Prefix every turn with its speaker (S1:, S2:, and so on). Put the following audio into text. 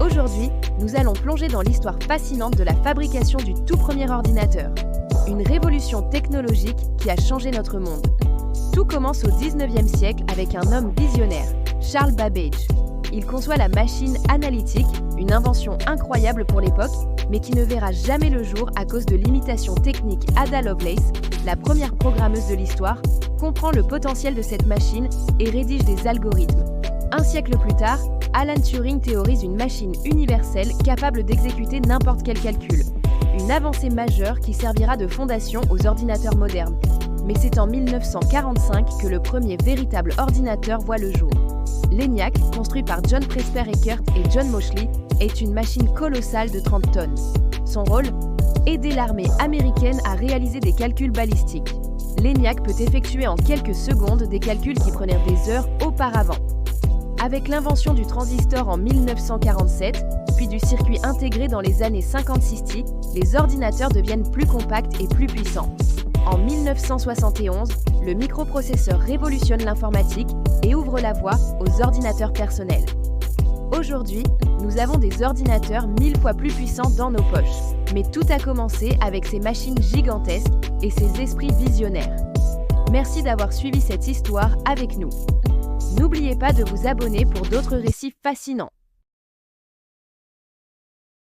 S1: Aujourd'hui, nous allons plonger dans l'histoire fascinante de la fabrication du tout premier ordinateur. Une révolution technologique qui a changé notre monde. Tout commence au 19e siècle avec un homme visionnaire, Charles Babbage. Il conçoit la machine analytique, une invention incroyable pour l'époque, mais qui ne verra jamais le jour à cause de l'imitation technique. Ada Lovelace, la première programmeuse de l'histoire, comprend le potentiel de cette machine et rédige des algorithmes. Un siècle plus tard, Alan Turing théorise une machine universelle capable d'exécuter n'importe quel calcul. Une avancée majeure qui servira de fondation aux ordinateurs modernes. Mais c'est en 1945 que le premier véritable ordinateur voit le jour. L'ENIAC, construit par John Presper Eckert et John Mauchly, est une machine colossale de 30 tonnes. Son rôle ? Aider l'armée américaine à réaliser des calculs balistiques. L'ENIAC peut effectuer en quelques secondes des calculs qui prenaient des heures auparavant. Avec l'invention du transistor en 1947, puis du circuit intégré dans les années 50-60, les ordinateurs deviennent plus compacts et plus puissants. En 1971, le microprocesseur révolutionne l'informatique et ouvre la voie aux ordinateurs personnels. Aujourd'hui, nous avons des ordinateurs 1000 fois plus puissants dans nos poches. Mais tout a commencé avec ces machines gigantesques et ces esprits visionnaires. Merci d'avoir suivi cette histoire avec nous. N'oubliez pas de vous abonner pour d'autres récits fascinants.